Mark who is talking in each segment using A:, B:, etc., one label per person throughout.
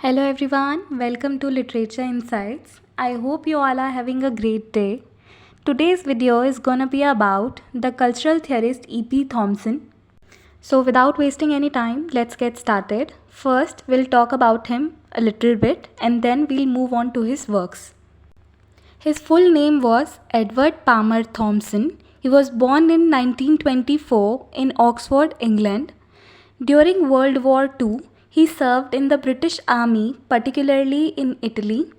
A: Hello everyone, welcome to Literature Insights. I hope you all are having a great day. Today's video is gonna be about the cultural theorist E.P. Thompson. So without wasting any time, let's get started. First, we'll talk about him a little bit and then we'll move on to his works. His full name was Edward Palmer Thompson. He was born in 1924 in Oxford, England. During World War II, he served in the British Army, particularly in Italy.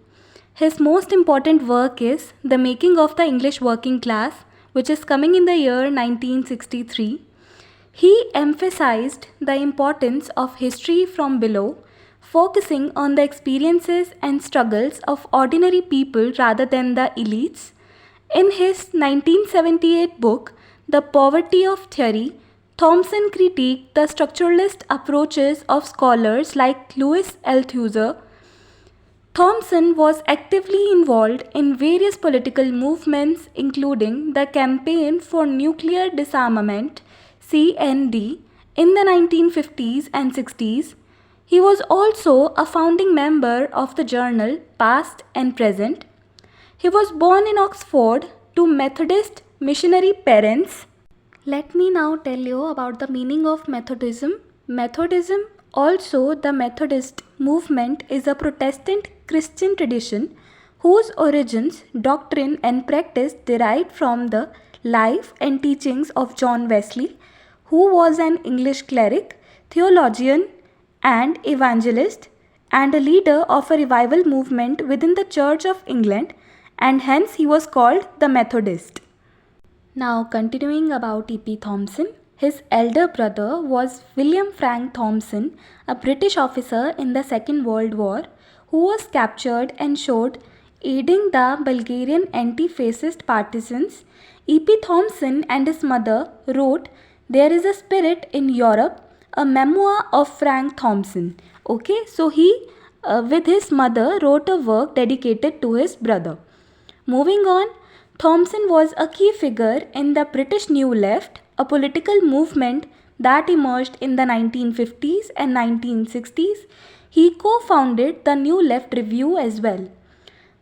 A: His most important work is The Making of the English Working Class, which is coming in the year 1963. He emphasized the importance of history from below, focusing on the experiences and struggles of ordinary people rather than the elites. In his 1978 book, The Poverty of Theory, Thompson critiqued the structuralist approaches of scholars like Louis Althusser. Thompson was actively involved in various political movements, including the Campaign for Nuclear Disarmament (CND) in the 1950s and 60s. He was also a founding member of the journal Past and Present. He was born in Oxford to Methodist missionary parents. Let me now tell you about the meaning of Methodism. Methodism, also the Methodist movement, is a Protestant Christian tradition whose origins, doctrine and practice derived from the life and teachings of John Wesley, who was an English cleric, theologian and evangelist and a leader of a revival movement within the Church of England, and hence he was called the Methodist. Now continuing about E.P. Thompson, his elder brother was William Frank Thompson, a British officer in the Second World War, who was captured and shot aiding the Bulgarian anti-fascist partisans. E.P. Thompson and his mother wrote There is a Spirit in Europe, a memoir of Frank Thompson. Okay, so he with his mother wrote a work dedicated to his brother. Moving on, Thompson was a key figure in the British New Left, a political movement that emerged in the 1950s and 1960s. He co-founded the New Left Review as well.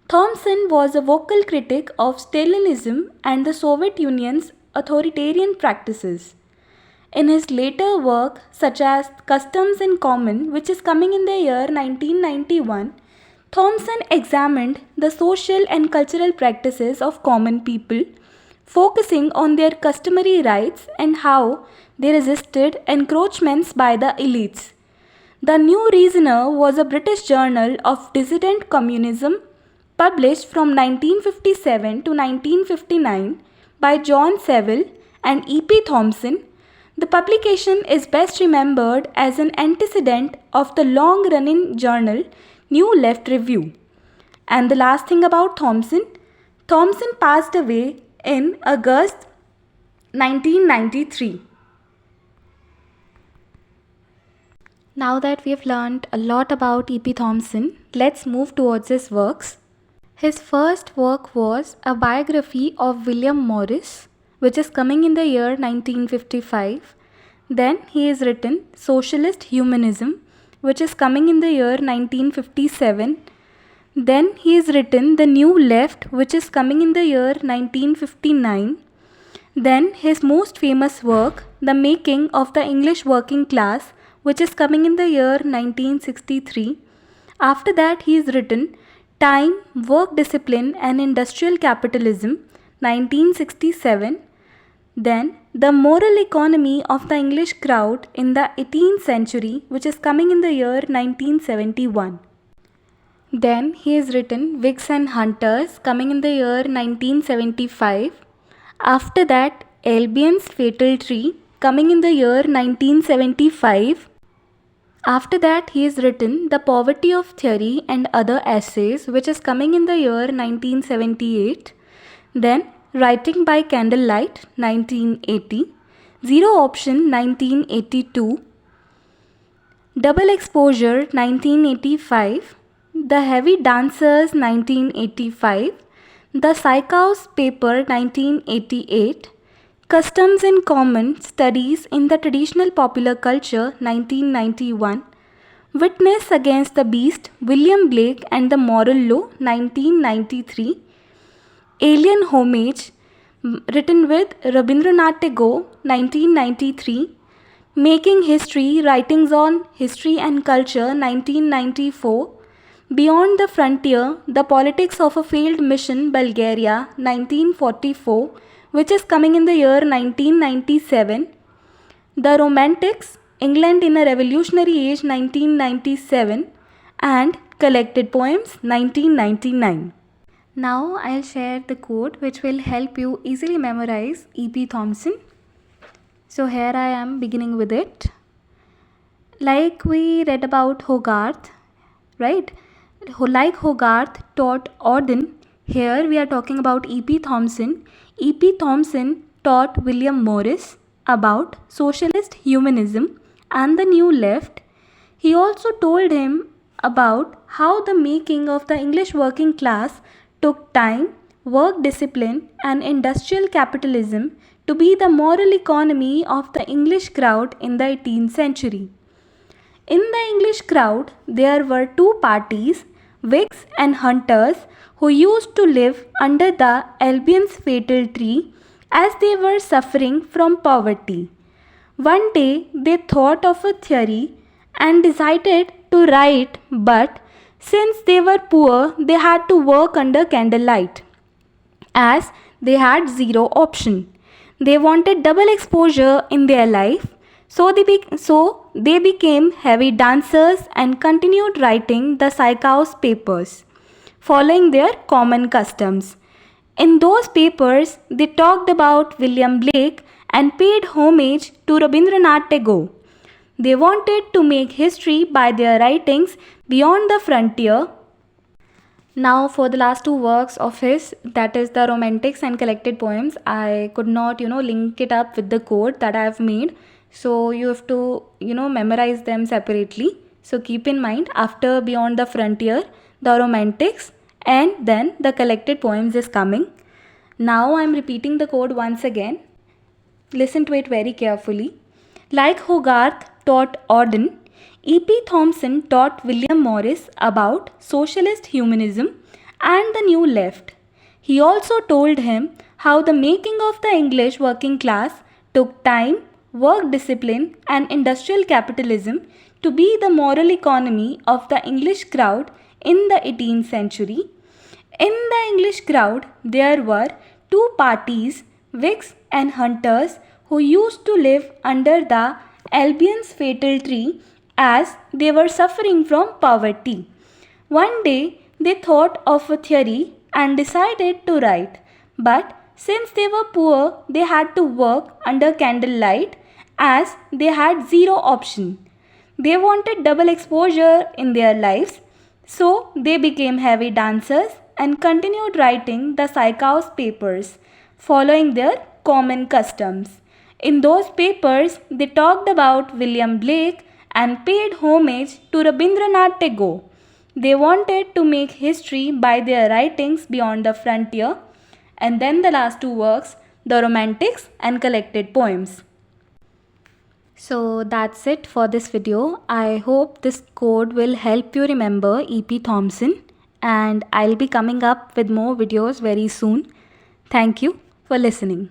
A: Thompson was a vocal critic of Stalinism and the Soviet Union's authoritarian practices. In his later work, such as Customs in Common, which is coming in the year 1991, Thompson examined the social and cultural practices of common people, focusing on their customary rights and how they resisted encroachments by the elites. The New Reasoner was a British journal of dissident communism published from 1957 to 1959 by John Saville and E.P. Thompson. The publication is best remembered as an antecedent of the long-running journal New Left Review. And the last thing about Thompson passed away in August 1993. Now that we have learned a lot about E.P. Thompson, let's move towards his works. His first work was a biography of William Morris, which is coming in the year 1955. Then he has written Socialist Humanism, which is coming in the year 1957. Then he has written The New Left, which is coming in the year 1959. Then his most famous work, The Making of the English Working Class, which is coming in the year 1963. After that he has written Time, Work Discipline and Industrial Capitalism, 1967. Then The Moral Economy of the English Crowd in the 18th Century, which is coming in the year 1971. Then he has written Whigs and Hunters, coming in the year 1975. After that, Albion's Fatal Tree, coming in the year 1975. After that, he has written The Poverty of Theory and Other Essays, which is coming in the year 1978. Then Writing by Candlelight, 1980. Zero Option, 1982. Double Exposure, 1985. The Heavy Dancers, 1985. The Psychos Paper, 1988. Customs in Common, Studies in the Traditional Popular Culture, 1991. Witness Against the Beast, William Blake and the Moral Law, 1993. Alien Homage, written with Rabindranath Tagore, 1993. Making History, Writings on History and Culture, 1994. Beyond the Frontier, The Politics of a Failed Mission, Bulgaria, 1944, which is coming in the year 1997. The Romantics, England in a Revolutionary Age, 1997. And Collected Poems, 1999. Now I'll share the code which will help you easily memorize E.P. Thompson. So here I am beginning with it. Like we read about Hoggart, right? Like Hoggart taught Auden, here we are talking about E.P. Thompson. E.P. Thompson taught William Morris about socialist humanism and the New Left. He also told him about how the making of the English working class took time, work discipline and industrial capitalism to be the moral economy of the English crowd in the 18th century. In the English crowd, there were two parties, Whigs and Hunters, who used to live under the Albion's fatal tree as they were suffering from poverty. One day they thought of a theory and decided to write, but since they were poor, they had to work under candlelight, as they had zero option. They wanted double exposure in their life, so they became heavy dancers and continued writing the Psychos papers, following their common customs. In those papers, they talked about William Blake and paid homage to Rabindranath Tagore. They wanted to make history by their writings beyond the frontier. Now for the last two works of his, that is the Romantics and Collected Poems, I could not link it up with the code that I have made. So you have to memorize them separately. So keep in mind, after Beyond the Frontier, the Romantics and then the Collected Poems is coming. Now I am repeating the code once again. Listen to it very carefully. Like Hogarth taught Auden, E.P. Thompson taught William Morris about socialist humanism and the New Left. He also told him how the making of the English working class took time, work discipline and industrial capitalism to be the moral economy of the English crowd in the 18th century. In the English crowd, there were two parties, Whigs and Hunters, who used to live under the Albion's fatal tree as they were suffering from poverty. One day they thought of a theory and decided to write, but since they were poor, they had to work under candlelight as they had zero option. They wanted double exposure in their lives, so they became heavy dancers and continued writing the Psychos papers, following their common customs. In those papers, they talked about William Blake and paid homage to Rabindranath Tagore. They wanted to make history by their writings beyond the frontier. And then the last two works, the Romantics and Collected Poems. So that's it for this video. I hope this code will help you remember E.P. Thompson, and I'll be coming up with more videos very soon. Thank you for listening.